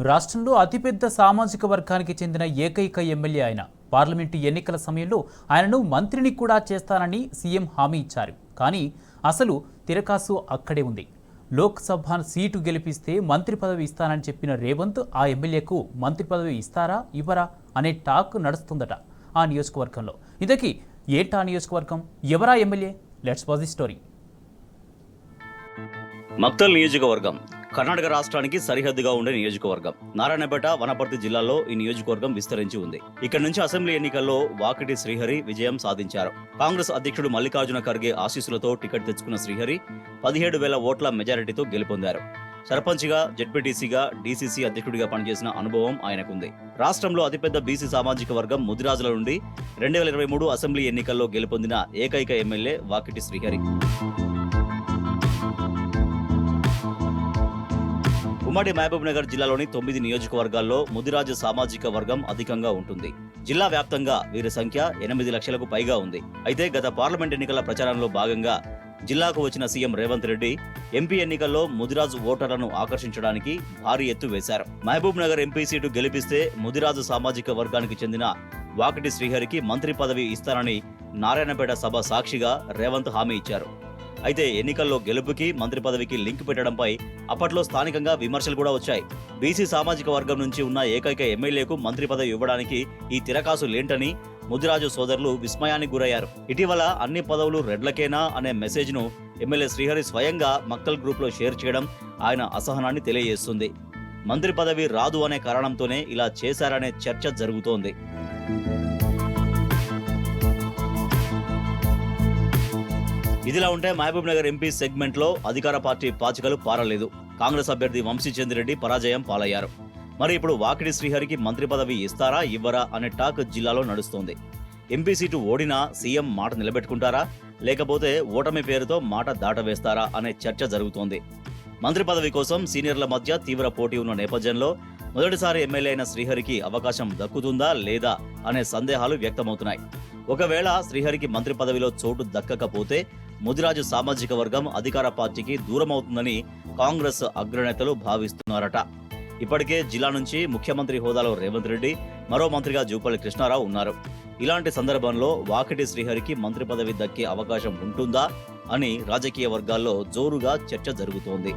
రాష్ట్రంలో అతిపెద్ద సామాజిక వర్గానికి చెందిన ఏకైక ఎమ్మెల్యే ఆయన. పార్లమెంటు ఎన్నికల సమయంలో ఆయనను మంత్రిని కూడా చేస్తానని సీఎం హామీ ఇచ్చారు. కానీ అసలు తిరకాసు అక్కడే ఉంది. లోక్సభ సీటు గెలిపిస్తే మంత్రి పదవి ఇస్తానని చెప్పిన రేవంత్ ఆ ఎమ్మెల్యేకు మంత్రి పదవి ఇస్తారా ఇవ్వరా అనే టాక్ నడుస్తుందట ఆ నియోజకవర్గంలో. ఇంతకీ ఏంటా నియోజకవర్గం, ఎవరా MLA? Let's watch the story. Maktal నియోజకవర్గం కర్ణాటక రాష్ట్రానికి సరిహద్దుగా ఉండే నియోజకవర్గం. నారాయణపేట, వనపర్తి జిల్లాల్లో ఈ నియోజకవర్గం విస్తరించి ఉంది. ఇక్కడ నుంచి అసెంబ్లీ ఎన్నికల్లో వాకిటి శ్రీహరి విజయం సాధించారు. కాంగ్రెస్ అధ్యక్షుడు మల్లికార్జున ఖర్గే ఆశీస్సులతో టికెట్ తెచ్చుకున్న శ్రీహరి 17,000 ఓట్ల మెజారిటీతో గెలుపొందారు. సర్పంచ్గా, జెడ్పీటీసీగా, డీసీసీ అధ్యక్షుడిగా పనిచేసిన అనుభవం ఆయనకుంది. రాష్ట్రంలో అతిపెద్ద బీసీ సామాజిక వర్గం ముదిరాజుల నుండి 2023 అసెంబ్లీ ఎన్నికల్లో గెలుపొందిన ఏకైక ఎమ్మెల్యే వాకిటి శ్రీహరి. ఉమ్మడి మహబూబ్ నగర్ జిల్లాలోని 9 నియోజకవర్గాల్లో ముదిరాజు సామాజిక వర్గం అధికంగా ఉంటుంది. జిల్లా వ్యాప్తంగా వీరి సంఖ్య 8 లక్షలకు పైగా ఉంది. అయితే గత పార్లమెంట్ ఎన్నికల ప్రచారంలో భాగంగా జిల్లాకు వచ్చిన సీఎం రేవంత్ రెడ్డి ఎంపీ ఎన్నికల్లో ముదిరాజు ఓటర్లను ఆకర్షించడానికి భారీ ఎత్తు వేశారు. మహబూబ్ నగర్ ఎంపీ సీటు గెలిపిస్తే ముదిరాజు సామాజిక వర్గానికి చెందిన వాకిటి శ్రీహరికి మంత్రి పదవి ఇస్తానని నారాయణపేట సభ సాక్షిగా రేవంత్ హామీ ఇచ్చారు. అయితే ఎన్నికల్లో గెలుపుకి మంత్రి పదవికి లింక్ పెట్టడంపై అప్పట్లో స్థానికంగా విమర్శలు కూడా వచ్చాయి. బీసీ సామాజిక వర్గం నుంచి ఉన్న ఏకైక ఎమ్మెల్యేకు మంత్రి పదవి ఇవ్వడానికి ఈ తిరకాసు లేంటని ముదిరాజు సోదరులు విస్మయానికి గురయ్యారు. ఇటీవల అన్ని పదవులు రెడ్లకేనా అనే మెసేజ్ ను ఎమ్మెల్యే శ్రీహరి స్వయంగా మక్కల్ గ్రూప్ లో షేర్ చేయడం ఆయన అసహనాన్ని తెలియజేస్తుంది. మంత్రి పదవి రాదు అనే కారణంతోనే ఇలా చేశారనే చర్చ జరుగుతోంది. ఇదిలా ఉంటే మహబూబ్ నగర్ ఎంపీ సెగ్మెంట్ లో అధికార పార్టీ పాచికలు పారలేదు. కాంగ్రెస్ అభ్యర్థి వంశీచంద్రెడ్డి పరాజయం పాలయ్యారు. మరి ఇప్పుడు వాకిటి శ్రీహరికి మంత్రి పదవి ఇస్తారా ఇవ్వరా అనే టాక్ జిల్లాలో నడుస్తోంది. ఎంపీ సీటు ఓడినా సీఎం మాట నిలబెట్టుకుంటారా, లేకపోతే ఓటమి పేరుతో మాట దాటవేస్తారా అనే చర్చ జరుగుతోంది. మంత్రి పదవి కోసం సీనియర్ల మధ్య తీవ్ర పోటీ ఉన్న నేపథ్యంలో మొదటిసారి ఎమ్మెల్యే అయిన శ్రీహరికి అవకాశం దక్కుతుందా లేదా అనే సందేహాలు వ్యక్తమవుతున్నాయి. ఒకవేళ శ్రీహరికి మంత్రి పదవిలో చోటు దక్కకపోతే ముదిరాజు సామాజిక వర్గం అధికార పార్టీకి దూరమవుతుందని కాంగ్రెస్ అగ్రనేతలు భావిస్తున్నారట. ఇప్పటికే జిల్లా నుంచి ముఖ్యమంత్రి హోదాలో రేవంత్ రెడ్డి, మరో మంత్రిగా జూపల్లి కృష్ణారావు ఉన్నారు. ఇలాంటి సందర్భంలో వాకిటి శ్రీహరికి మంత్రి పదవి దక్కే అవకాశం ఉంటుందా అని రాజకీయ వర్గాల్లో జోరుగా చర్చ జరుగుతోంది.